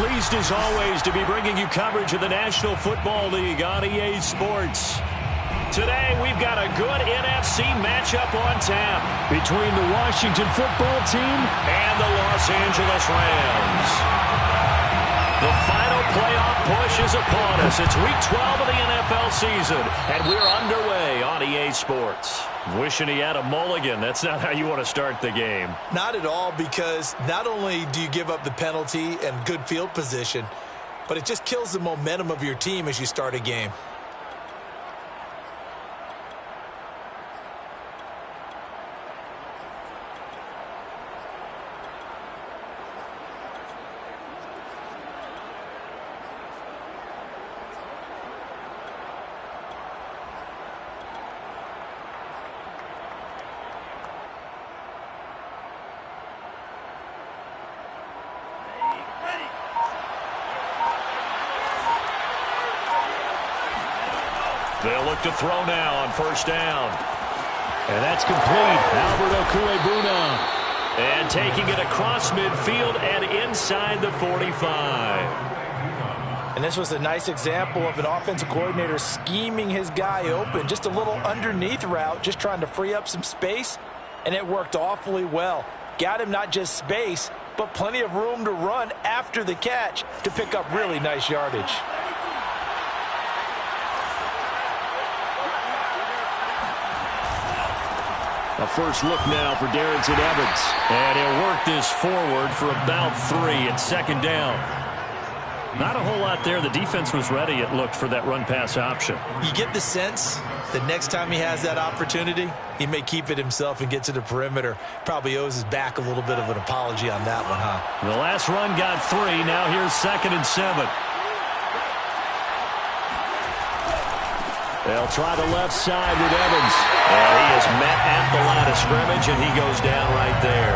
pleased as always to be bringing you coverage of the National Football League on EA Sports. Today, we've got a good NFC matchup on tap between the Washington football team and the Los Angeles Rams. The final playoff push is upon us. It's Week 12 of the NFL season, and we're underway on EA Sports. Wishing he had a mulligan. That's not how you want to start the game. Not at all, because not only do you give up the penalty and good field position, but it just kills the momentum of your team as you start a game. They'll look to throw now on first down. And that's complete. Albert Okwuegbuna. And taking it across midfield and inside the 45. And this was a nice example of an offensive coordinator scheming his guy open. Just a little underneath route, just trying to free up some space. And it worked awfully well. Got him not just space, but plenty of room to run after the catch to pick up really nice yardage. A first look now for Darrington Evans. And he'll work this forward for about 3 and second down. Not a whole lot there. The defense was ready, it looked, for that run-pass option. You get the sense that next time he has that opportunity, he may keep it himself and get to the perimeter. Probably owes his back a little bit of an apology on that one, huh? The last run got 3. Now here's 2nd and 7. They'll try the left side with Evans. And he is met at the line of scrimmage, and he goes down right there.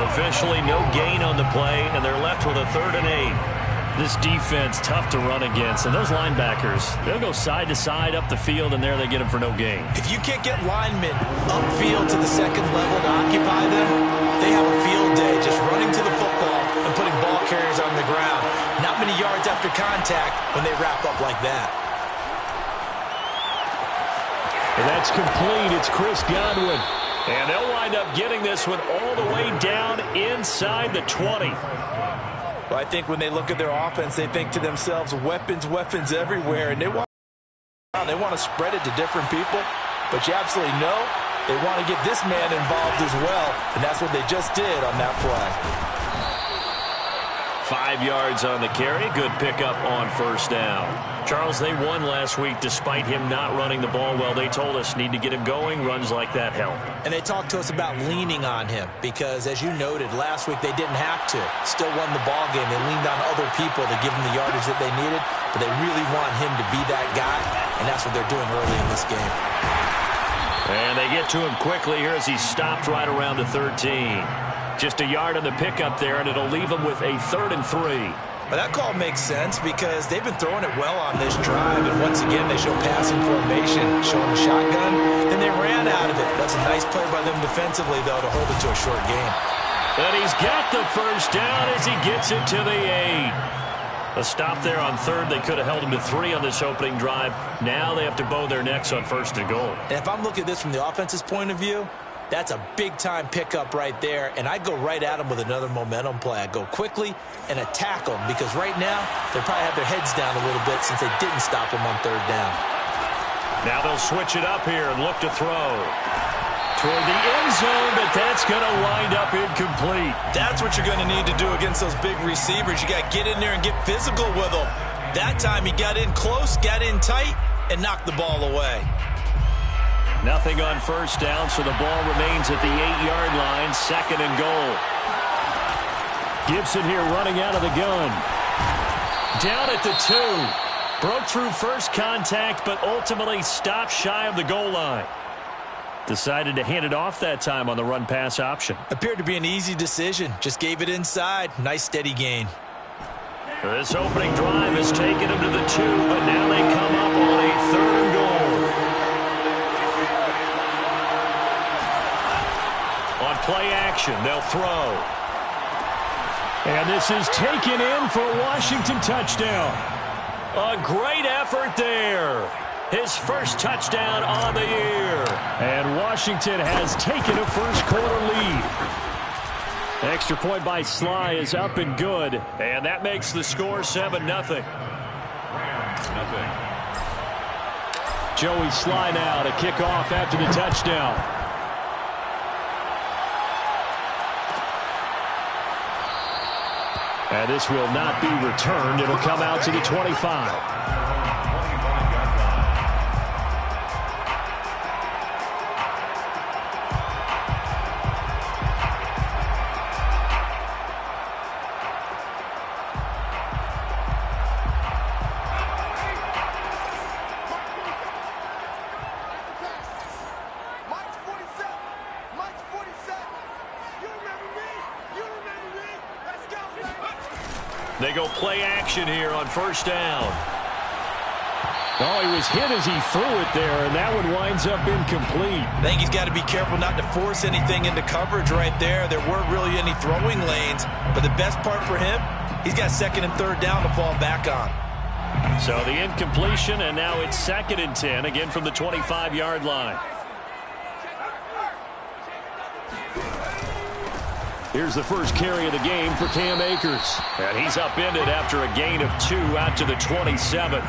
Officially no gain on the play, and they're left with a 3rd and 8. This defense tough to run against, and those linebackers, they'll go side to side up the field, and there they get them for no gain. If you can't get linemen upfield to the second level to occupy them, they have a field day just running to the football and putting ball carriers on the ground. Not many yards after contact when they wrap up like that. And that's complete. It's Chris Godwin. And they'll wind up getting this one all the way down inside the 20. Well, I think when they look at their offense, they think to themselves, weapons, weapons everywhere. And they want to spread it to different people. But you absolutely know they want to get this man involved as well. And that's what they just did on that play. 5 yards on the carry. Good pickup on first down. Charles, they won last week despite him not running the ball well. They told us need to get him going. Runs like that help. And they talked to us about leaning on him because, as you noted, last week they didn't have to. Still won the ball game. They leaned on other people to give them the yardage that they needed, but they really want him to be that guy, and that's what they're doing early in this game. And they get to him quickly here as he stopped right around the 13. Just a yard on the pickup there, and it'll leave him with a 3rd and 3. But that call makes sense because they've been throwing it well on this drive, and once again they show passing formation, showing the shotgun, and they ran out of it. That's a nice play by them defensively, though, to hold it to a short game. And he's got the first down as he gets it to the 8. A stop there on 3rd. They could have held him to 3 on this opening drive. Now they have to bow their necks on 1st and goal. And if I'm looking at this from the offense's point of view, that's a big-time pickup right there, and I go right at them with another momentum play. I go quickly and attack them because right now they probably have their heads down a little bit since they didn't stop them on 3rd down. Now they'll switch it up here and look to throw toward the end zone, but that's going to wind up incomplete. That's what you're going to need to do against those big receivers. You got to get in there and get physical with them. That time he got in close, got in tight, and knocked the ball away. Nothing on first down, so the ball remains at the 8-yard line, 2nd and goal. Gibson here running out of the gun. Down at the 2. Broke through first contact, but ultimately stopped shy of the goal line. Decided to hand it off that time on the run-pass option. Appeared to be an easy decision. Just gave it inside. Nice steady gain. This opening drive has taken them to the 2, but now they come up on a 3rd and goal. On play action, they'll throw. And this is taken in for a Washington touchdown. A great effort there. His first touchdown on the year. And Washington has taken a first-quarter lead. Extra point by Sly is up and good. And that makes the score 7-0. Joey Sly now to kick off after the touchdown. And this will not be returned. It'll come out to the 25. They go play action here on first down. Oh, he was hit as he threw it there, and that one winds up incomplete. I think he's got to be careful not to force anything into coverage right there. There weren't really any throwing lanes, but the best part for him, he's got second and third down to fall back on. So the incompletion, and now it's 2nd and 10, again from the 25-yard line. Here's the first carry of the game for Cam Akers. And he's upended after a gain of 2 out to the 27.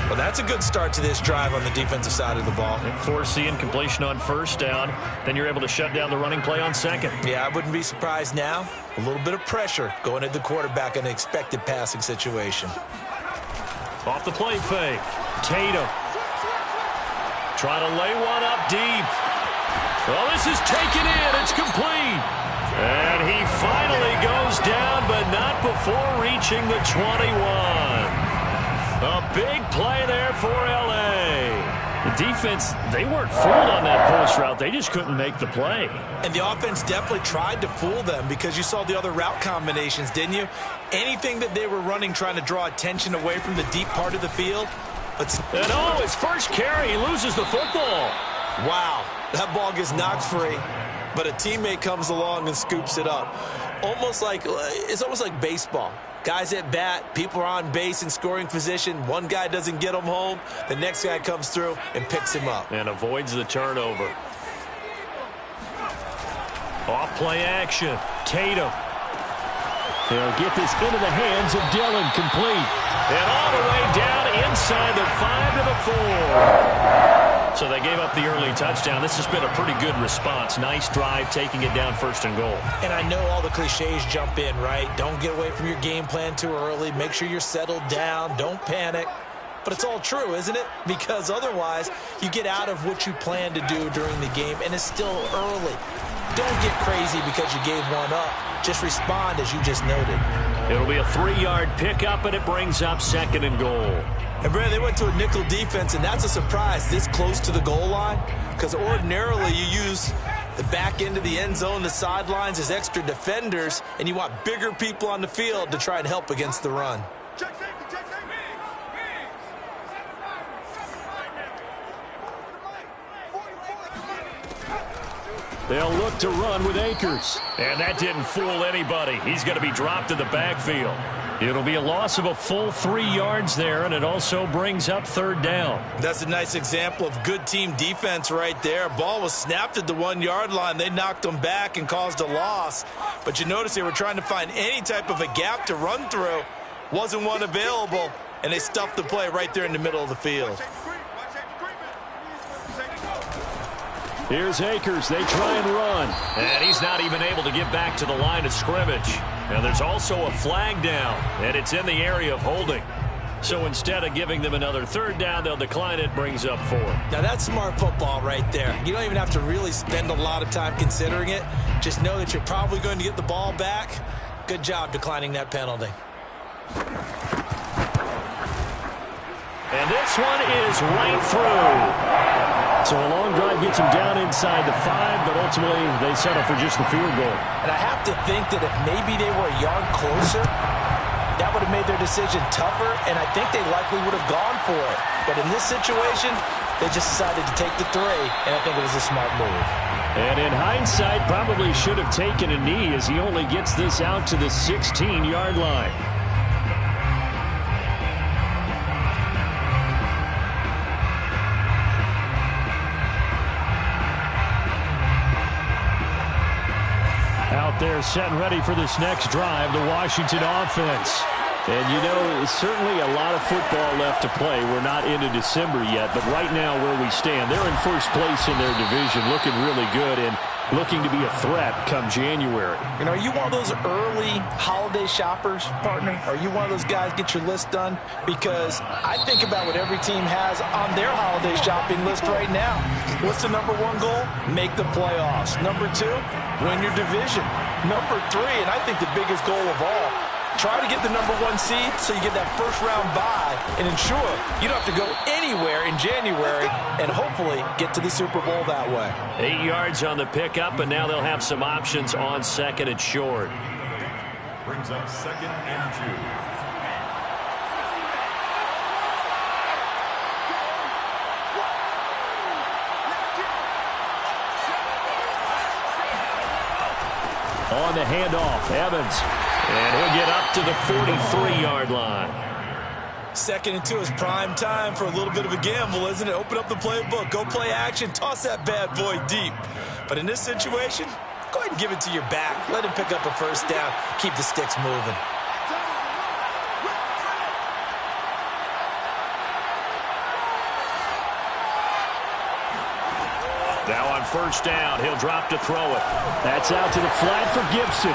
Well, that's a good start to this drive on the defensive side of the ball. Force the incompletion on first down. Then you're able to shut down the running play on second. Yeah, I wouldn't be surprised now. A little bit of pressure going at the quarterback in an expected passing situation. Off the play fake. Tatum. Trying to lay one up deep. Well, this is taken in. It's complete. And he finally goes down, but not before reaching the 21. A big play there for L.A. The defense, they weren't fooled on that post route. They just couldn't make the play. And the offense definitely tried to fool them because you saw the other route combinations, didn't you? Anything that they were running trying to draw attention away from the deep part of the field. And oh, his first carry, he loses the football. Wow, that ball gets knocked free. But a teammate comes along and scoops it up. It's almost like baseball. Guys at bat, people are on base in scoring position. One guy doesn't get him home. The next guy comes through and picks him up. And avoids the turnover. Off play action. Tatum. They'll get this into the hands of Dillon, complete. And all the way down inside the 5 to the 4. So they gave up the early touchdown. This has been a pretty good response. Nice drive, taking it down 1st and goal. And I know all the cliches jump in, right? Don't get away from your game plan too early. Make sure you're settled down. Don't panic. But it's all true, isn't it? Because otherwise, you get out of what you plan to do during the game, and it's still early. Don't get crazy because you gave one up. Just respond as you just noted. It'll be a 3-yard pickup, and it brings up 2nd and goal. And, Brad, they went to a nickel defense, and that's a surprise this close to the goal line because ordinarily you use the back end of the end zone, the sidelines as extra defenders, and you want bigger people on the field to try and help against the run. They'll look to run with Akers. And that didn't fool anybody. He's going to be dropped in the backfield. It'll be a loss of a full 3 yards there, and it also brings up 3rd down. That's a nice example of good team defense right there. Ball was snapped at the 1-yard line. They knocked them back and caused a loss. But you notice they were trying to find any type of a gap to run through. Wasn't one available, and they stuffed the play right there in the middle of the field. Here's Akers. They try and run. And he's not even able to get back to the line of scrimmage. And there's also a flag down, and it's in the area of holding. So instead of giving them another 3rd down, they'll decline it, brings up 4. Now that's smart football right there. You don't even have to really spend a lot of time considering it. Just know that you're probably going to get the ball back. Good job declining that penalty. And this one is right through. So a long drive gets them down inside the 5, but ultimately they settle for just the field goal. And I have to think that if maybe they were a yard closer, that would have made their decision tougher, and I think they likely would have gone for it. But in this situation, They just decided to take the 3, and I think it was a smart move. And in hindsight, probably should have taken a knee as he only gets this out to the 16-yard line. Out there set and ready for this next drive, the Washington offense. And, you know, certainly a lot of football left to play. We're not into December yet, but right now where we stand, they're in first place in their division, looking really good and looking to be a threat come January. You know, are you one of those early holiday shoppers, partner? Are you one of those guys get your list done? Because I think about what every team has on their holiday shopping list right now. What's the number 1 goal? Make the playoffs. Number 2, win your division. Number 3, and I think the biggest goal of all, try to get the number 1 seed so you get that first-round bye and ensure you don't have to go anywhere in January and hopefully get to the Super Bowl that way. 8 yards on the pickup, and now they'll have some options on 2nd and short. Brings up 2nd and 2. On the handoff, Evans. And he'll get up to the 43-yard line. 2nd and 2 is prime time for a little bit of a gamble, isn't it? Open up the playbook, go play action, toss that bad boy deep. But in this situation, go ahead and give it to your back. Let him pick up a first down. Keep the sticks moving. Now on first down, he'll drop to throw it. That's out to the flat for Gibson.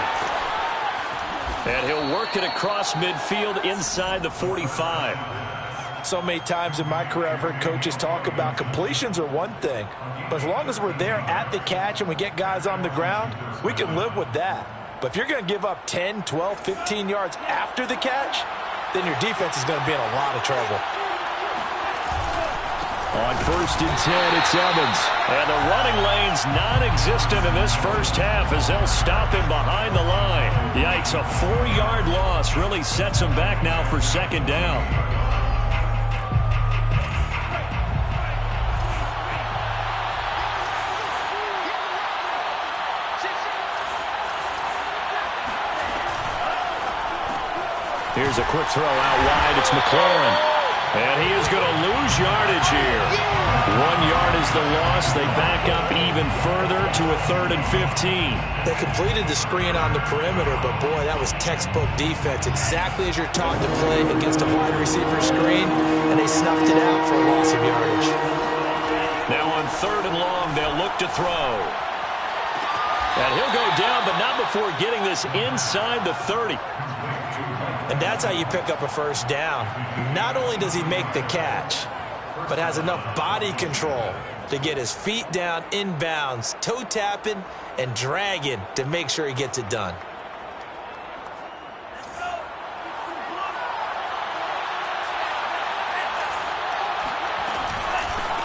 And he'll work it across midfield inside the 45. So many times in my career, I've heard coaches talk about completions are one thing, but as long as we're there at the catch and we get guys on the ground, we can live with that. But if you're going to give up 10, 12, 15 yards after the catch, then your defense is going to be in a lot of trouble. On first and 10, it's Evans. And the running lane's non-existent in this first half as they'll stop him behind the line. Yikes, a 4-yard loss really sets him back now for 2nd down. Here's a quick throw out wide. It's McLaurin. And he is going to lose yardage here. 1 yard is the loss. They back up even further to a 3rd and 15. They completed the screen on the perimeter, but boy, that was textbook defense. Exactly as you're taught to play against a wide receiver screen, and they snuffed it out for a loss of yardage. Now on 3rd and long, they'll look to throw. And he'll go down, but not before getting this inside the 30. And that's how you pick up a first down. Not only does he make the catch, but has enough body control to get his feet down inbounds, toe tapping and dragging to make sure he gets it done.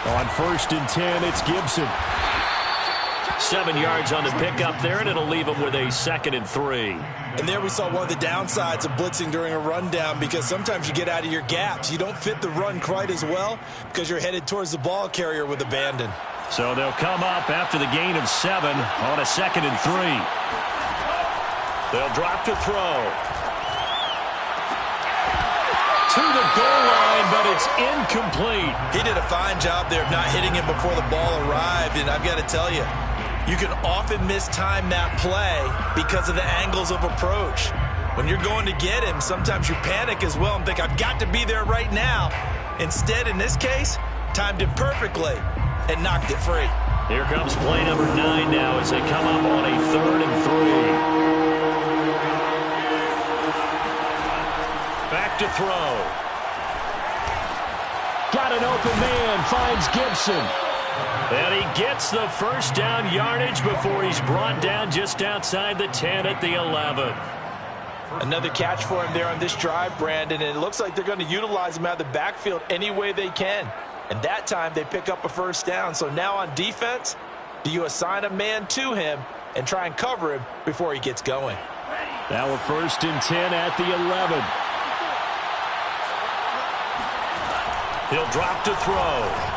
On first and 10, it's Gibson. 7 yards on the pickup there, and it'll leave him with a 2nd and 3. And there we saw one of the downsides of blitzing during a rundown, because sometimes you get out of your gaps. You don't fit the run quite as well because you're headed towards the ball carrier with abandon. So they'll come up after the gain of 7 on a 2nd and 3. They'll drop to throw. To the goal line, but it's incomplete. He did a fine job there of not hitting him before the ball arrived, and I've got to tell you, you can often mistime that play because of the angles of approach. When you're going to get him, sometimes you panic as well and think, I've got to be there right now. Instead, in this case, timed it perfectly and knocked it free. Here comes play number 9 now as they come up on a 3rd and 3. Back to throw. Got an open man, finds Gibson. And he gets the first down yardage before he's brought down just outside the 10 at the 11. Another catch for him there on this drive, Brandon, and it looks like they're going to utilize him out of the backfield any way they can. And that time they pick up a first down. So now on defense, do you assign a man to him and try and cover him before he gets going? Now a first and 10 at the 11. He'll drop to throw.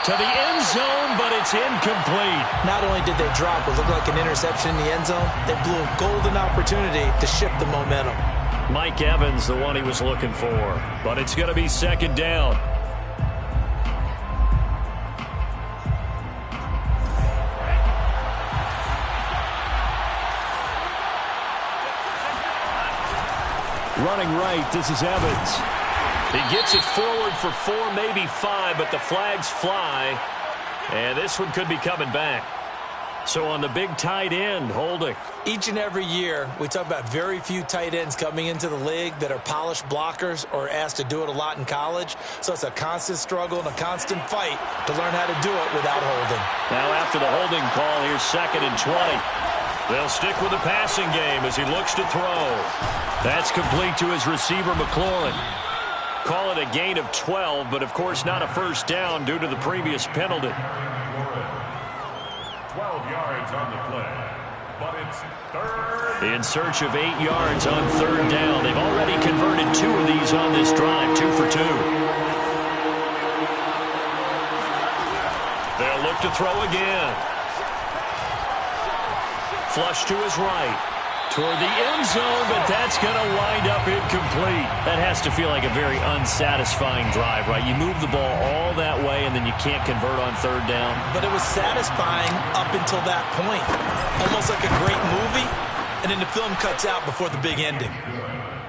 to the end zone, but it's incomplete. Not only did they drop what looked like an interception in the end zone, they blew a golden opportunity to shift the momentum. Mike Evans, the one he was looking for, but it's going to be second down. Running right, this is Evans. He gets it forward for 4, maybe 5, but the flags fly. And this one could be coming back. So on the big tight end, holding. Each and every year, we talk about very few tight ends coming into the league that are polished blockers or asked to do it a lot in college. So it's a constant struggle and a constant fight to learn how to do it without holding. Now after the holding call, here's 2nd and 20. They'll stick with the passing game as he looks to throw. That's complete to his receiver, McLaurin. Call it a gain of 12, but of course not a first down due to the previous penalty. 12 yards on the play, but it's third. In search of 8 yards on 3rd down. They've already converted 2 of these on this drive, 2 for 2. They'll look to throw again. Flush to his right. Toward the end zone, but that's going to wind up incomplete. That has to feel like a very unsatisfying drive, right? You move the ball all that way, and then you can't convert on 3rd down. But it was satisfying up until that point. Almost like a great movie, and then the film cuts out before the big ending.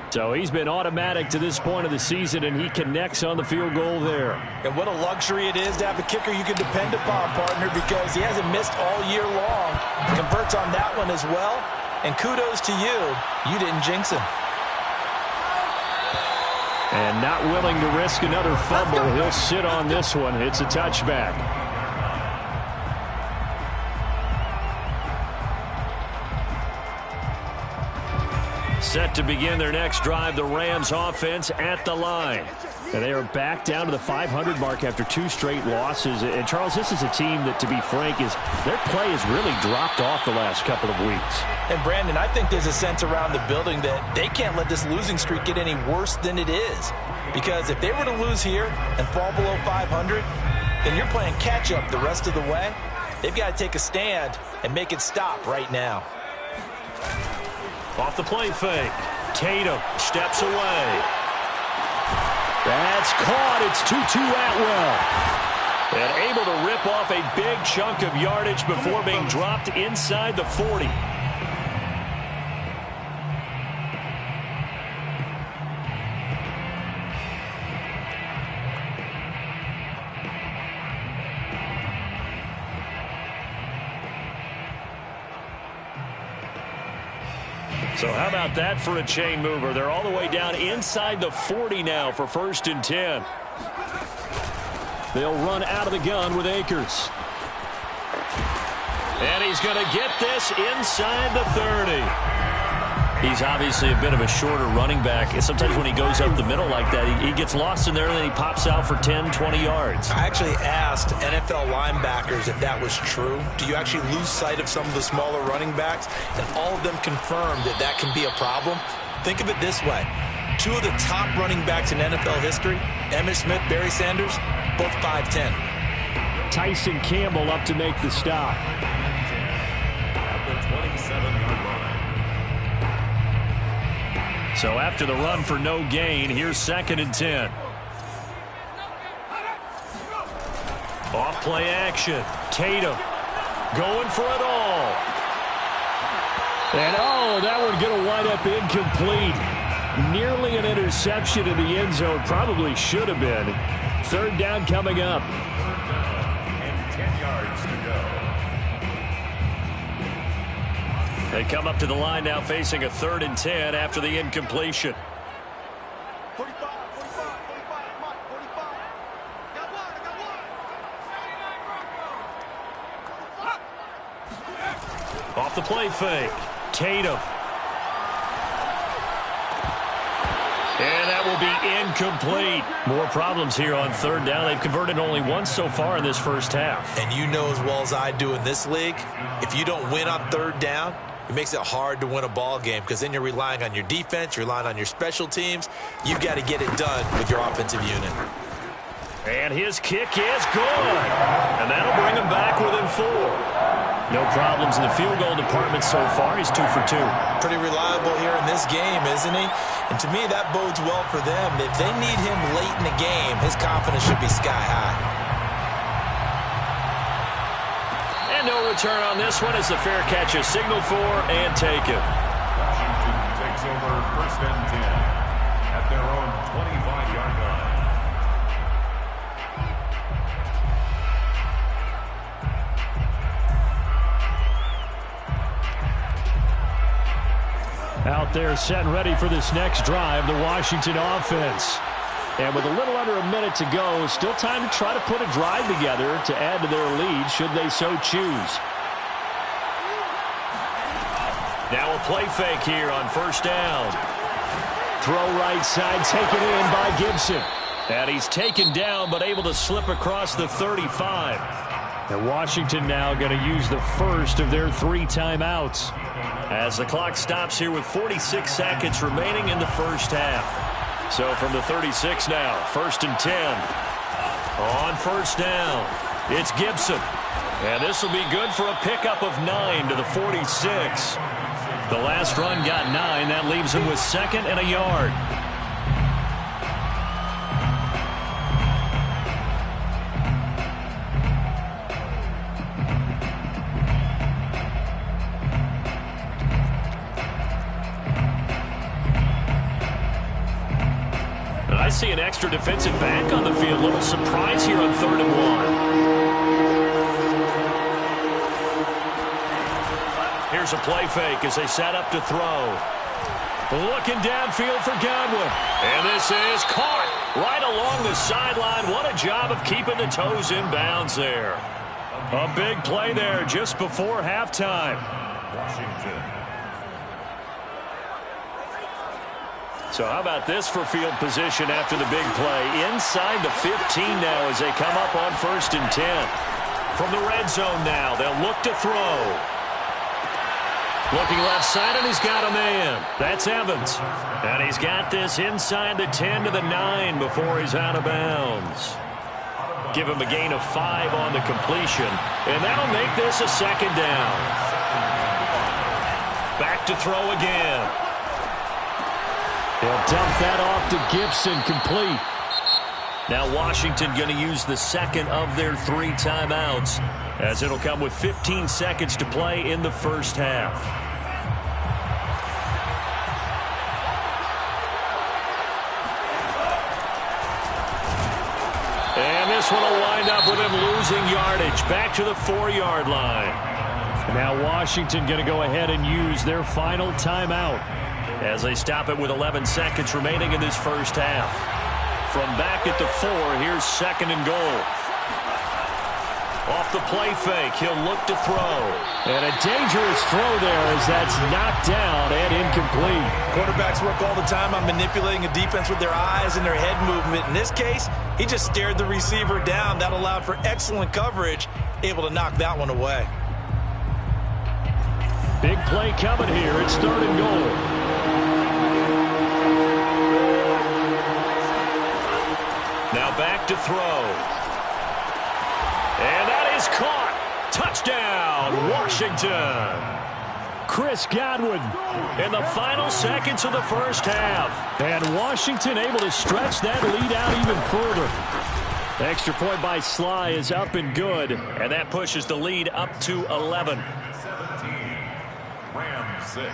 So he's been automatic to this point of the season, and he connects on the field goal there. And what a luxury it is to have a kicker you can depend upon, partner, because he hasn't missed all year long. Converts on that one as well. And kudos to you. You didn't jinx him. And not willing to risk another fumble. He'll sit on this one. It's a touchback. Set to begin their next drive, the Rams offense at the line. And they are back down to the 500 mark after 2 straight losses. And, Charles, this is a team that, to be frank, their play has really dropped off the last couple of weeks. And, Brandon, I think there's a sense around the building that they can't let this losing streak get any worse than it is. Because if they were to lose here and fall below 500, then you're playing catch-up the rest of the way. They've got to take a stand and make it stop right now. Off the play fake. Tatum steps away. That's caught. It's Tutu Atwell. And able to rip off a big chunk of yardage before being dropped inside the 40. So how about that for a chain mover? They're all the way down inside the 40 now for 1st and 10. They'll run out of the gun with Akers. And he's going to get this inside the 30. He's obviously a bit of a shorter running back. And sometimes when he goes up the middle like that, he gets lost in there and then he pops out for 10, 20 yards. I actually asked NFL linebackers if that was true. Do you actually lose sight of some of the smaller running backs? And all of them confirmed that that can be a problem. Think of it this way. 2 of the top running backs in NFL history, Emmitt Smith, Barry Sanders, both 5'10". Tyson Campbell up to make the stop. At the 27-yard line. So after the run for no gain, here's 2nd and 10. Off play action. Tatum going for it all. And that one going to wind up incomplete. Nearly an interception in the end zone. Probably should have been. 3rd down coming up. And 10 yards to go. They come up to the line now facing a 3rd and 10 after the incompletion. 45, 45, 45, 45. Got one. Off the play fake. Tatum. And that will be incomplete. More problems here on 3rd down. They've converted only once so far in this first half. And you know as well as I do in this league, if you don't win on 3rd down, it makes it hard to win a ball game because then you're relying on your defense, you're relying on your special teams. You've got to get it done with your offensive unit. And his kick is good. And that'll bring him back within 4. No problems in the field goal department so far. He's 2 for 2. Pretty reliable here in this game, isn't he? And to me, that bodes well for them. If they need him late in the game, his confidence should be sky high. And no return on this one as the fair catch is signaled for and taken. Washington takes over 1st and 10 at their own 25-yard line. Out there set and ready for this next drive, the Washington offense. And with a little under a minute to go, still time to try to put a drive together to add to their lead should they so choose. Now a play fake here on 1st down. Throw right side, taken in by Gibson. And he's taken down but able to slip across the 35. And Washington now going to use the first of their 3 timeouts. As the clock stops here with 46 seconds remaining in the first half. So from the 36 now, 1st and 10. On 1st down, it's Gibson. And this will be good for a pickup of 9 to the 46. The last run got 9. That leaves him with 2nd and a yard. I see an extra defensive back on the field. Little surprise here on 3rd and 1. Here's a play fake as they set up to throw. Looking downfield for Godwin. And this is caught right along the sideline. What a job of keeping the toes in bounds there. A big play there just before halftime. Washington. So how about this for field position after the big play? Inside the 15 now as they come up on 1st and 10. From the red zone now, they'll look to throw. Looking left side, and he's got a man. That's Evans. And he's got this inside the 10 to the 9 before he's out of bounds. Give him a gain of 5 on the completion. And that'll make this a 2nd down. Back to throw again. They'll dump that off to Gibson, complete. Now Washington going to use the 2nd of their 3 timeouts as it'll come with 15 seconds to play in the first half. And this one will wind up with him losing yardage back to the 4-yard line. Now Washington going to go ahead and use their final timeout as they stop it with 11 seconds remaining in this first half. From back at the 4, here's 2nd and goal. Off the play fake, he'll look to throw. And a dangerous throw there as that's knocked down and incomplete. Quarterbacks work all the time on manipulating a defense with their eyes and their head movement. In this case, he just stared the receiver down. That allowed for excellent coverage, able to knock that one away. Big play coming here. It's 3rd and goal. Now back to throw. And that is caught. Touchdown, Washington. Chris Godwin In the final seconds of the first half. And Washington able to stretch that lead out even further. The extra point by Sly is up and good. And that pushes the lead up to 11. 17. Rams 6.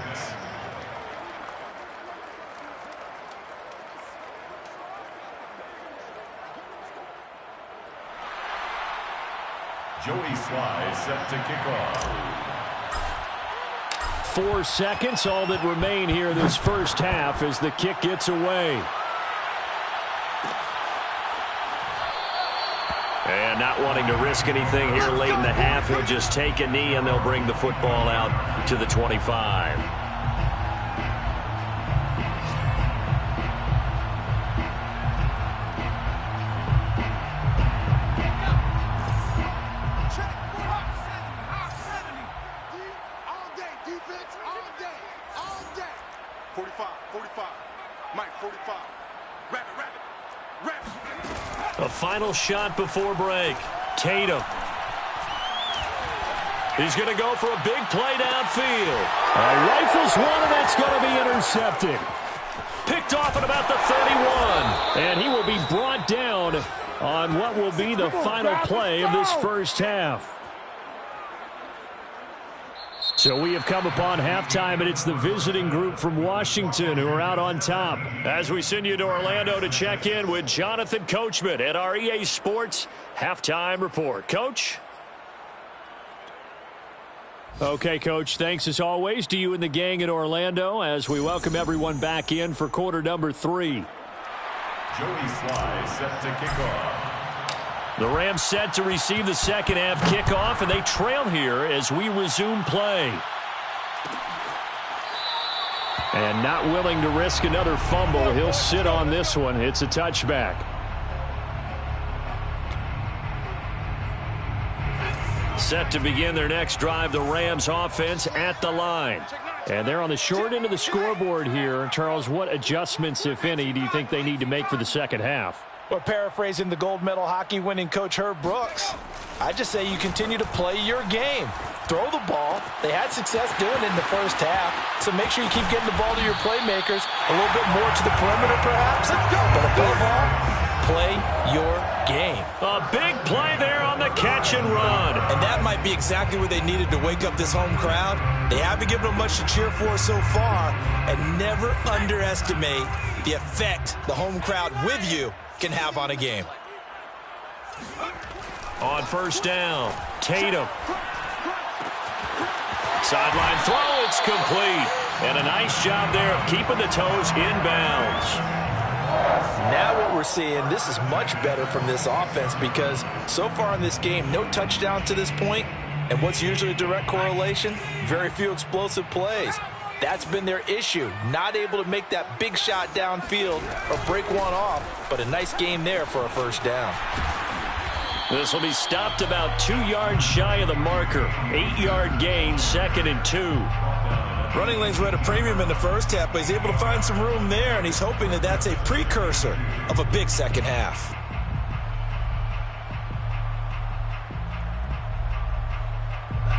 Joey Sly set to kick off. 4 seconds, all that remain here this first half as the kick gets away. And not wanting to risk anything here late in the half, he'll just take a knee and they'll bring the football out to the 25. A final shot before break. Tatum. He's going to go for a big play downfield. Rifles one, and that's going to be intercepted. Picked off at about the 31. And he will be brought down on what will be the final play of this first half. So we have come upon halftime, and it's the visiting group from Washington who are out on top. As we send you to Orlando to check in with Jonathan Coachman at our EA Sports Halftime Report. Coach? Okay, Coach, thanks as always to you and the gang in Orlando as we welcome everyone back in for quarter number 3. Joey Sly set to kick off. The Rams set to receive the second half kickoff, and they trail here as we resume play. And not willing to risk another fumble, he'll sit on this one. It's a touchback. Set to begin their next drive, the Rams offense at the line. And they're on the short end of the scoreboard here. Charles, what adjustments, if any, do you think they need to make for the second half? Or paraphrasing the gold medal hockey winning coach Herb Brooks, I just say you continue to play your game. Throw the ball. They had success doing it in the first half, so make sure you keep getting the ball to your playmakers, a little bit more to the perimeter perhaps. But above all, play your game. A big play there on the catch and run. And that might be exactly what they needed to wake up this home crowd. They haven't given them much to cheer for so far, and never underestimate the effect the home crowd with you can have on a game. On first down, Tatum. Sideline throw, it's complete. And a nice job there of keeping the toes inbounds. Now what we're seeing, this is much better from this offense because so far in this game, no touchdown to this point. And what's usually a direct correlation? Very few explosive plays. That's been their issue, not able to make that big shot downfield or break one off, but a nice game there for a first down. This will be stopped about 2 yards shy of the marker. 8-yard gain, 2nd and 2. Running lanes were at a premium in the first half, but he's able to find some room there, and he's hoping that that's a precursor of a big second half.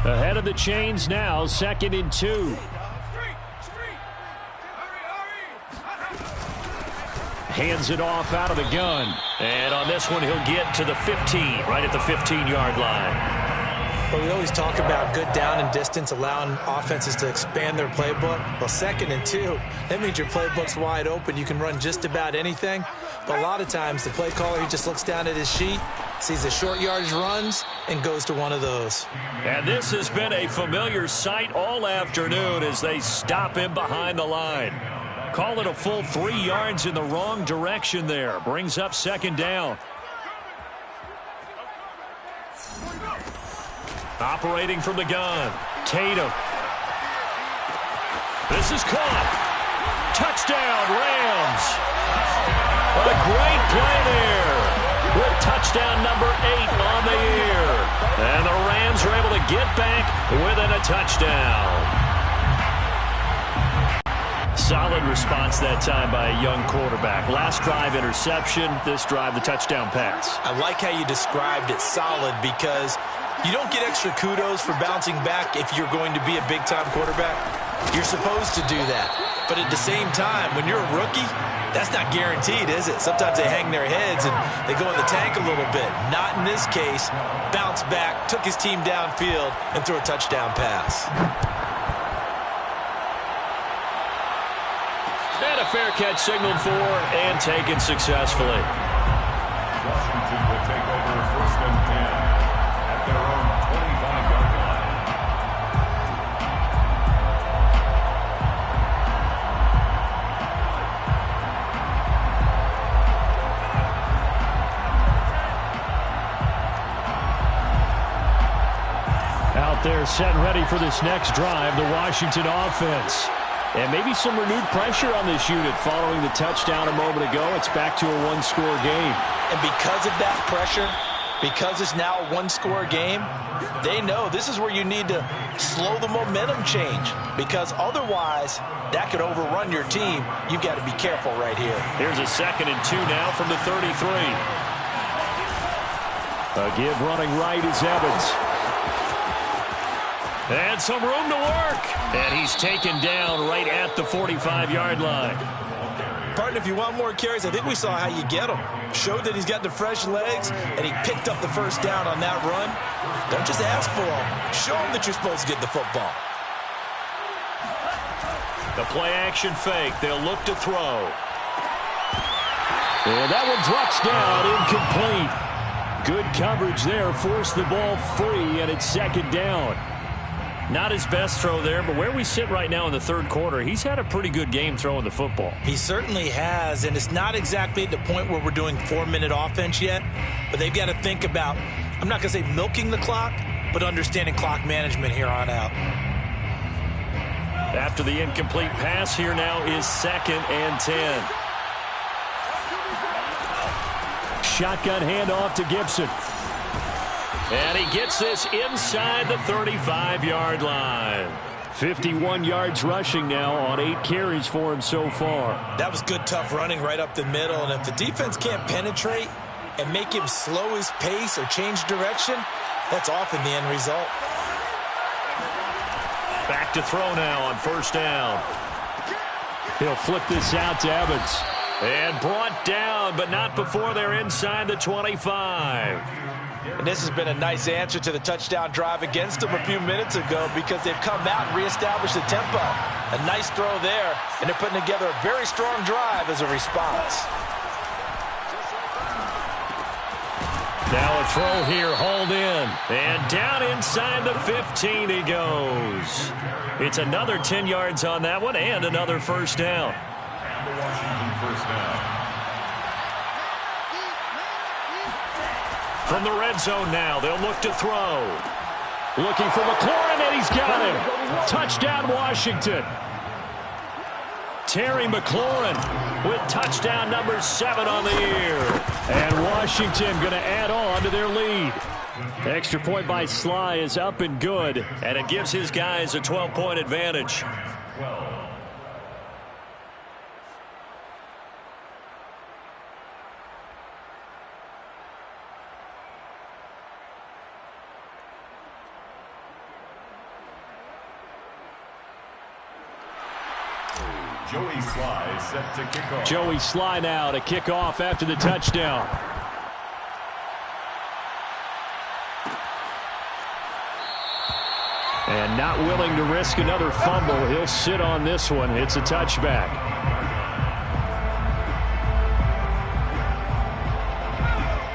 Ahead of the chains now, 2nd and 2. Hands it off out of the gun. And on this one, he'll get to the 15, right at the 15-yard line. But we always talk about good down and distance, allowing offenses to expand their playbook. Well, 2nd and 2, that means your playbook's wide open. You can run just about anything. But a lot of times, the play caller, he just looks down at his sheet, sees the short yardage runs, and goes to one of those. And this has been a familiar sight all afternoon as they stop him behind the line. Call it a full 3 yards in the wrong direction there. Brings up 2nd down. Operating from the gun, Tatum. This is caught. Touchdown, Rams. A great play there. With touchdown number 8 on the year. And the Rams are able to get back within a touchdown. Solid response that time by a young quarterback. Last drive, interception. This drive, the touchdown pass. I like how you described it, solid, because you don't get extra kudos for bouncing back if you're going to be a big-time quarterback. You're supposed to do that. But at the same time, when you're a rookie, that's not guaranteed, is it? Sometimes they hang their heads and they go in the tank a little bit. Not in this case. Bounce back, took his team downfield, and threw a touchdown pass. And a fair catch signaled for and taken successfully. Washington will take over 1st and 10 at their own 25-yard line. Out there set and ready for this next drive, the Washington offense. And maybe some renewed pressure on this unit following the touchdown a moment ago. It's back to a one-score game. And because of that pressure, because it's now a one-score game, they know this is where you need to slow the momentum change. Because otherwise, that could overrun your team. You've got to be careful right here. Here's a 2nd and 2 now from the 33. A give running right is Evans. And some room to work. And he's taken down right at the 45-yard line. Partner, if you want more carries, I think we saw how you get him. Showed that he's got the fresh legs, and he picked up the first down on that run. Don't just ask for him. Show him that you're supposed to get the football. The play-action fake. They'll look to throw. And that one drops down, incomplete. Good coverage there. Forced the ball free, and it's second down. Not his best throw there, but where we sit right now in the third quarter, he's had a pretty good game throwing the football. He certainly has, and it's not exactly at the point where we're doing 4-minute offense yet, but they've got to think about, I'm not going to say milking the clock, but understanding clock management here on out. After the incomplete pass, here now is 2nd and 10. Shotgun handoff to Gibson. And he gets this inside the 35-yard line. 51 yards rushing now on 8 carries for him so far. That was good, tough running right up the middle. And if the defense can't penetrate and make him slow his pace or change direction, that's often the end result. Back to throw now on first down. He'll flip this out to Evans. And brought down, but not before they're inside the 25. And this has been a nice answer to the touchdown drive against them a few minutes ago because they've come out and reestablished the tempo. A nice throw there, and they're putting together a very strong drive as a response. Now a throw here, hauled in. And down inside the 15 he goes. It's another 10 yards on that one and another first down. And the Washington first down. From the red zone now, they'll look to throw. Looking for McLaurin, and he's got him. Touchdown, Washington. Terry McLaurin with touchdown number 7 on the year. And Washington going to add on to their lead. Extra point by Sly is up and good, and it gives his guys a 12-point advantage. Joey Sly set to kick off. Joey Sly now to kick off after the touchdown. And not willing to risk another fumble. He'll sit on this one. It's a touchback.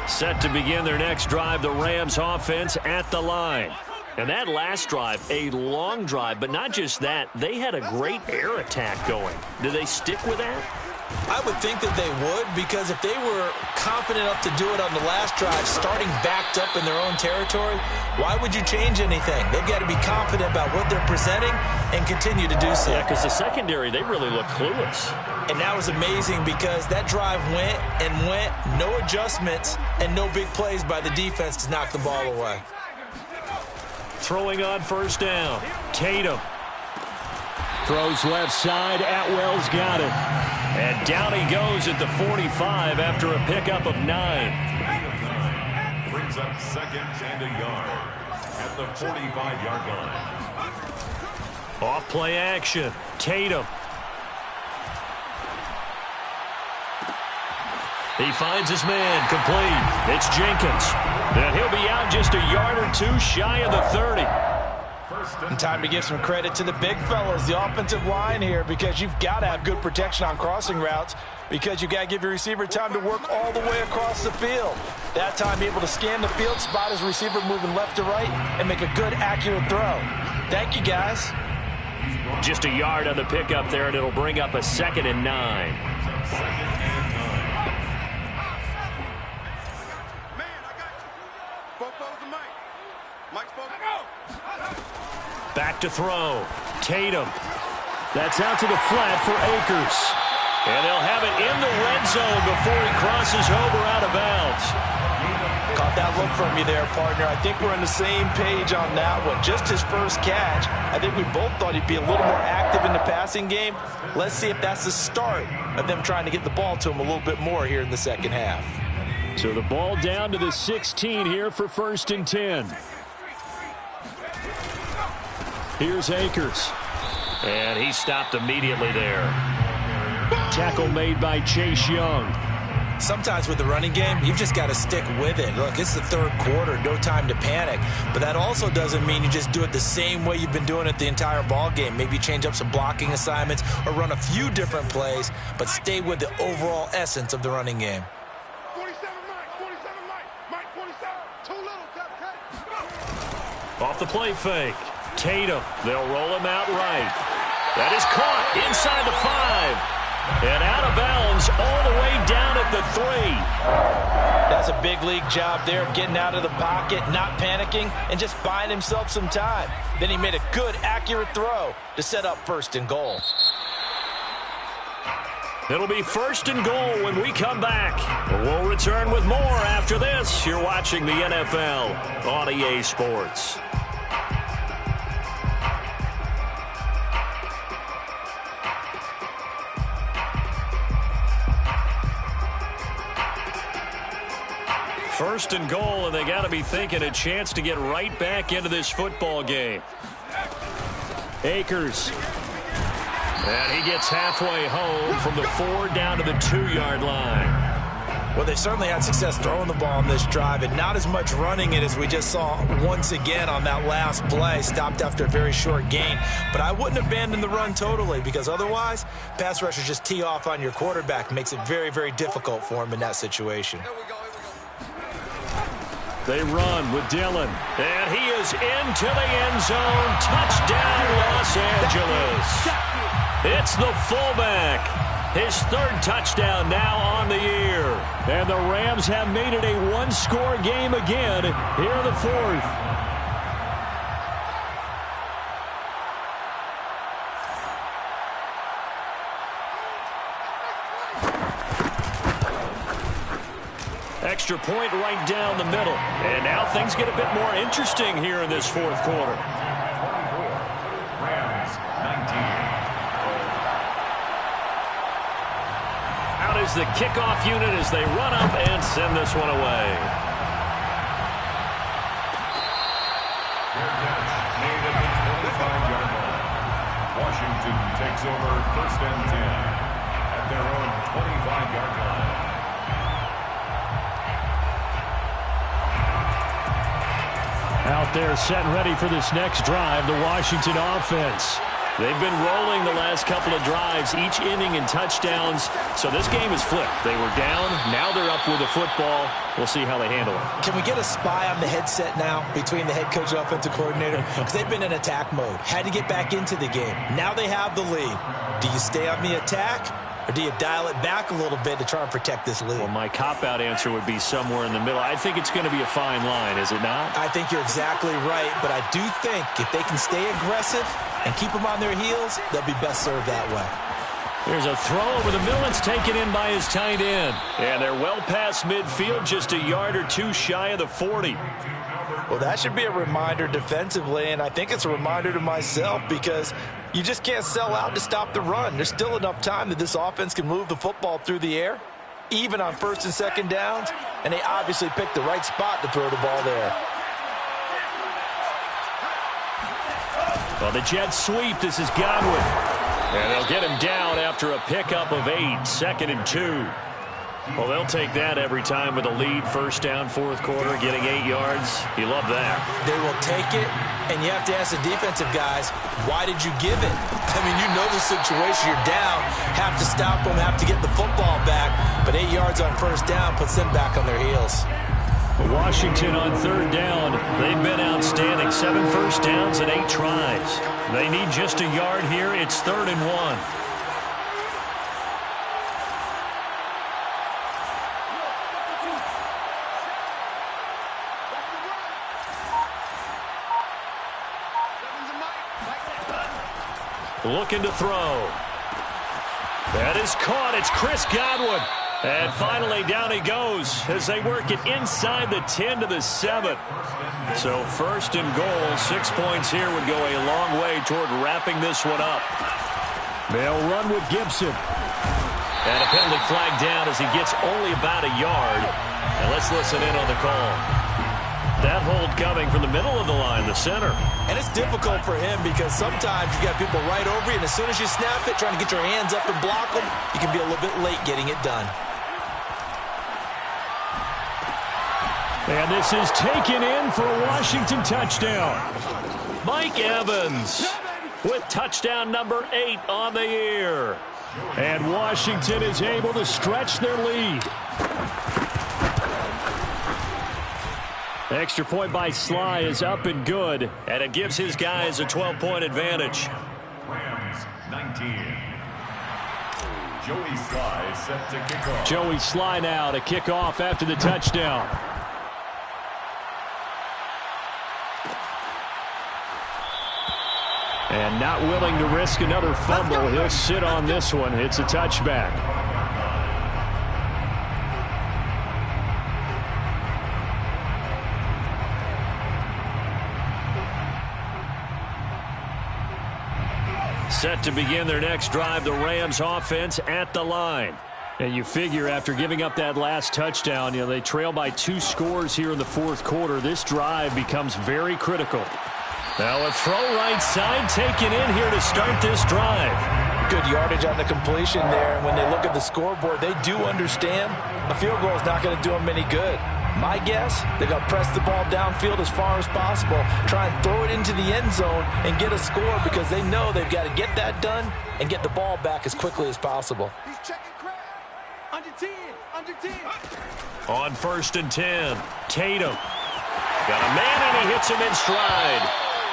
Set to begin their next drive, the Rams offense at the line. And that last drive, a long drive, but not just that. They had a great air attack going. Do they stick with that? I would think that they would, because if they were confident enough to do it on the last drive, starting backed up in their own territory, why would you change anything? They've got to be confident about what they're presenting and continue to do so. Yeah, because the secondary, they really look clueless. And that was amazing because that drive went and went, no adjustments, and no big plays by the defense to knock the ball away. Throwing on first down. Tatum. Throws left side. Atwell's got it. And down he goes at the 45 after a pickup of 9. Brings up 2nd and a yard at the 45-yard line. Off play action. Tatum. He finds his man, complete. It's Jenkins. And he'll be out just a yard or 2 shy of the 30. And time to give some credit to the big fellas, the offensive line here, because you've got to have good protection on crossing routes because you've got to give your receiver time to work all the way across the field. That time able to scan the field, spot his receiver moving left to right, and make a good, accurate throw. Thank you, guys. Just a yard on the pickup there, and it'll bring up a 2nd and 9. Back to throw. Tatum. That's out to the flat for Akers. And they'll have it in the red zone before he crosses over out of bounds. Caught that look from you there, partner. I think we're on the same page on that one. Just his first catch. I think we both thought he'd be a little more active in the passing game. Let's see if that's the start of them trying to get the ball to him a little bit more here in the second half. So the ball down to the 16 here for 1st and 10. Here's Akers. And he stopped immediately there. Tackle made by Chase Young. Sometimes with the running game, you've just got to stick with it. Look, it's the 3rd quarter, no time to panic. But that also doesn't mean you just do it the same way you've been doing it the entire ball game. Maybe change up some blocking assignments or run a few different plays, but stay with the overall essence of the running game. 47 Mike, 47, too little, Off the play fake. Tatum, they'll roll him out right. That is caught inside the 5. And out of bounds all the way down at the 3. That's a big league job there of getting out of the pocket, not panicking, and just buying himself some time. Then he made a good, accurate throw to set up 1st and goal. It'll be 1st and goal when we come back. We'll return with more after this. You're watching the NFL on EA Sports. First and goal, and they got to be thinking a chance to get right back into this football game. Akers. And he gets halfway home from the 4 down to the 2-yard line. Well, they certainly had success throwing the ball on this drive, and not as much running it as we just saw once again on that last play. Stopped after a very short gain. But I wouldn't abandon the run totally, because otherwise, pass rushers just tee off on your quarterback. Makes it very, very difficult for him in that situation. They run with Dillon. And he is into the end zone. Touchdown, Los Angeles. It's the fullback. His 3rd touchdown now on the year. And the Rams have made it a 1-score game again here in the 4th. Extra point right down the middle. And now things get a bit more interesting here in this 4th quarter. 24, Rams 19. Out is the kickoff unit as they run up and send this one away. Their catch made at the 25-yard line. Washington takes over 1st and 10 at their own 25-yard line. Out there set and ready for this next drive, the Washington offense. They've been rolling the last couple of drives, each inning in touchdowns. So this game is flipped. They were down. Now they're up with the football. We'll see how they handle it. Can we get a spy on the headset now between the head coach and offensive coordinator? Because they've been in attack mode. Had to get back into the game. Now they have the lead. Do you stay on the attack? Or do you dial it back a little bit to try and protect this lead? Well, my cop-out answer would be somewhere in the middle. I think it's going to be a fine line, is it not? I think you're exactly right, but I do think if they can stay aggressive and keep them on their heels, they'll be best served that way. There's a throw over the middle. It's taken in by his tight end. And they're well past midfield, just a yard or two shy of the 40. Well, that should be a reminder defensively, and I think it's a reminder to myself because you just can't sell out to stop the run. There's still enough time that this offense can move the football through the air, even on 1st and 2nd downs, and they obviously picked the right spot to throw the ball there. Well, the Jets sweep. This is Godwin. And they'll get him down after a pickup of 8, 2nd and 2. Well, they'll take that every time with a lead, 1st down, 4th quarter, getting 8 yards. You love that. They will take it, and you have to ask the defensive guys, why did you give it? I mean, you know the situation. You're down, have to stop them, have to get the football back, but 8 yards on 1st down puts them back on their heels. Washington on 3rd down. They've been outstanding. 7 first downs and 8 tries. They need just a yard here. It's 3rd and 1. Looking to throw. That is caught. It's Chris Godwin. And finally, down he goes as they work it inside the 10 to the 7. So 1st and goal, 6 points here would go a long way toward wrapping this one up. They'll run with Gibson. And a penalty flag down as he gets only about a yard. And let's listen in on the call. That hold coming from the middle of the line, the center. And it's difficult for him because sometimes you got people right over you, and as soon as you snap it, trying to get your hands up and block them, you can be a little bit late getting it done. And this is taken in for a Washington touchdown. Mike Evans with touchdown number 8 on the year. And Washington is able to stretch their lead. Extra point by Sly is up and good. And it gives his guys a 12-point advantage. Rams 19. Joey Sly set to kick off. Joey Sly now to kick off after the touchdown. And not willing to risk another fumble. He'll sit on this one. It's a touchback. Set to begin their next drive, the Rams offense at the line. And you figure after giving up that last touchdown, they trail by 2 scores here in the fourth quarter. This drive becomes very critical. Now a throw right side taken in here to start this drive. Good yardage on the completion there. And when they look at the scoreboard, they do understand a field goal is not going to do them any good. My guess, they're going to press the ball downfield as far as possible, try and throw it into the end zone and get a score because they know they've got to get that done and get the ball back as quickly as possible. He's checking crowd. Under 10. Under 10. On 1st and 10, Tatum. Got a man and he hits him in stride.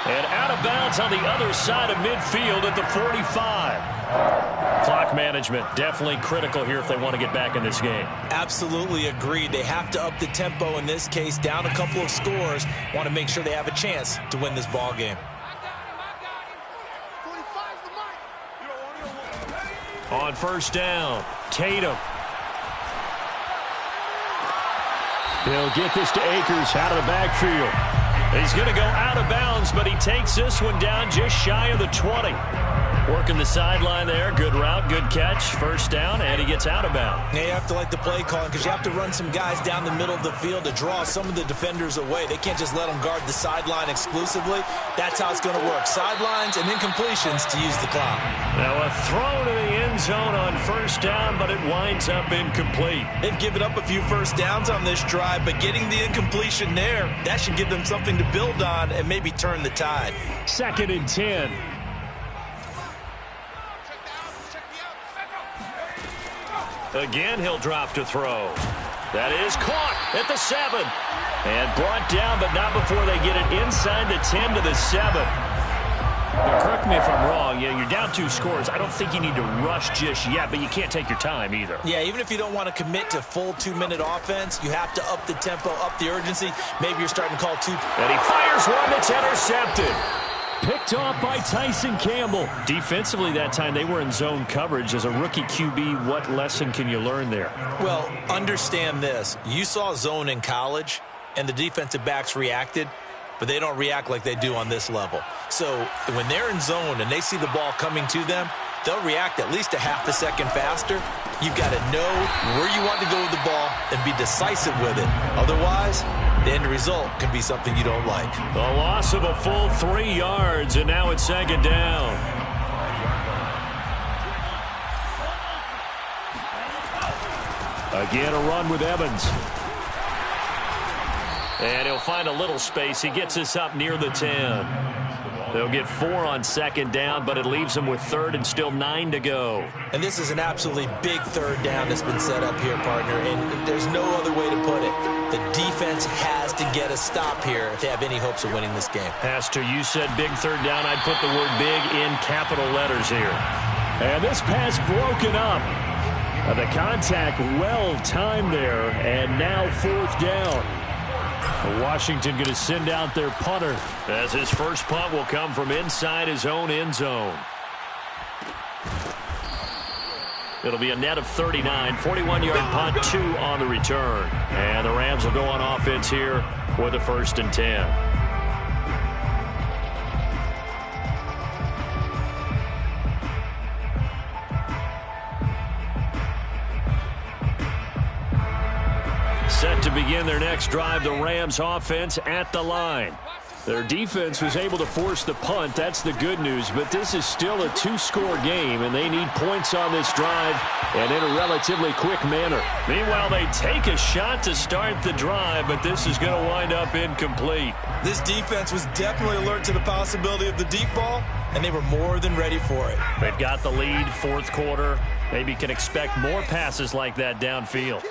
And out of bounds on the other side of midfield at the 45. Clock management definitely critical here if they want to get back in this game. Absolutely agreed. They have to up the tempo in this case, down a couple of scores. Want to make sure they have a chance to win this ball game. On 1st down, Tatum. He'll get this to Akers out of the backfield. He's going to go out of bounds, but he takes this one down just shy of the 20. Working the sideline there. Good route, good catch. 1st down, and he gets out of bounds. Yeah, you have to like the play calling because you have to run some guys down the middle of the field to draw some of the defenders away. They can't just let them guard the sideline exclusively. That's how it's going to work. Sidelines and incompletions to use the clock. Now a throw to the end zone on 1st down, but it winds up incomplete. They've given up a few 1st downs on this drive, but getting the incompletion there, that should give them something to build on and maybe turn the tide. 2nd and 10. Again, he'll drop to throw. That is caught at the 7. And brought down, but not before they get it inside the 10 to the 7. Now, correct me if I'm wrong. You're down 2 scores. I don't think you need to rush just yet, but you can't take your time either. Yeah, even if you don't want to commit to full 2-minute offense, you have to up the tempo, up the urgency. Maybe you're starting to call 2. And he fires one that's intercepted. Picked off by Tyson Campbell. Defensively that time, they were in zone coverage. As a rookie QB, what lesson can you learn there? Well, understand this. You saw zone in college, and the defensive backs reacted, but they don't react like they do on this level. So when they're in zone and they see the ball coming to them, they'll react at least a half a second faster. You've got to know where you want to go with the ball and be decisive with it. Otherwise, the end result can be something you don't like. The loss of a full 3 yards, and now it's 2nd down. Again, a run with Evans. And he'll find a little space. He gets us up near the 10. They'll get 4 on 2nd down, but it leaves them with 3rd and still 9 to go. And this is an absolutely big 3rd down that's been set up here, partner, and there's no other way to put it. The defense has to get a stop here if they have any hopes of winning this game. Pastor, you said big 3rd down. I'd put the word big in capital letters here. And this pass broken up. The contact well timed there, and now 4th down. Washington going to send out their punter. As his first punt will come from inside his own end zone. It'll be a net of 39, 41-yard punt, 2 on the return. And the Rams will go on offense here with a 1st and 10. to begin their next drive, the Rams offense at the line. Their defense was able to force the punt. That's the good news. But this is still a two-score game, and they need points on this drive and in a relatively quick manner. Meanwhile, they take a shot to start the drive, but this is going to wind up incomplete. This defense was definitely alert to the possibility of the deep ball, and they were more than ready for it. They've got the lead, fourth quarter. Maybe can expect more passes like that downfield.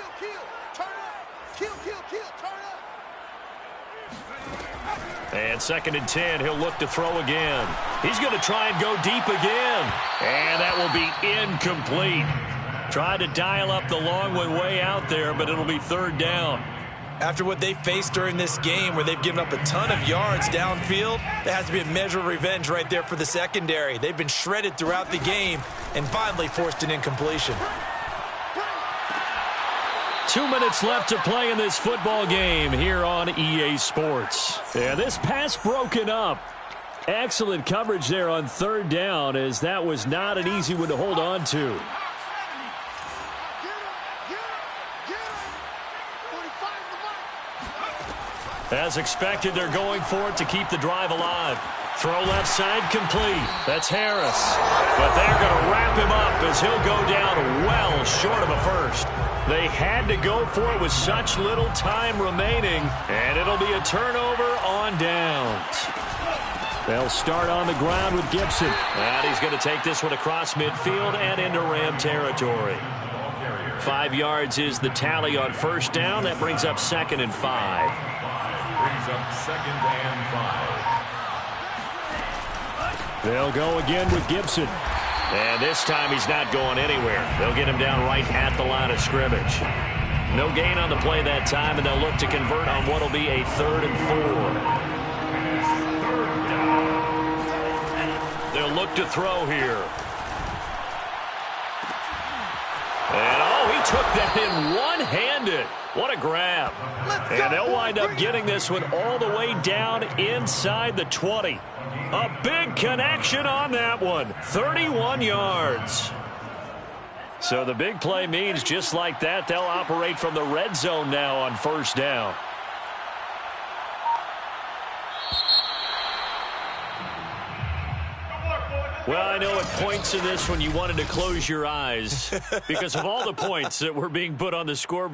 And 2nd and 10, he'll look to throw again. He's going to try and go deep again. And that will be incomplete. Tried to dial up the long one way out there, but it'll be 3rd down. After what they faced during this game where they've given up a ton of yards downfield, there has to be a measure of revenge right there for the secondary. They've been shredded throughout the game and finally forced an incompletion. 2 minutes left to play in this football game here on EA Sports. Yeah, this pass broken up. Excellent coverage there on 3rd down, as that was not an easy one to hold on to. As expected, they're going for it to keep the drive alive. Throw left side complete. That's Harris. But they're going to wrap him up as he'll go down well short of a first. They had to go for it with such little time remaining, and it'll be a turnover on downs. They'll start on the ground with Gibson. And he's going to take this one across midfield and into Ram territory. 5 yards is the tally on 1st down. That brings up 2nd and 5. Brings up 2nd and 5. They'll go again with Gibson. And this time he's not going anywhere. They'll get him down right at the line of scrimmage. No gain on the play that time, and they'll look to convert on what will be a 3rd and 4. They'll look to throw here. And, oh, he took that in one-handed. What a grab. And they'll wind up getting this one all the way down inside the 20. A big connection on that one. 31 yards. So the big play means just like that, they'll operate from the red zone now on 1st down. Well, I know at points in this when you wanted to close your eyes because of all the points that were being put on the scoreboard.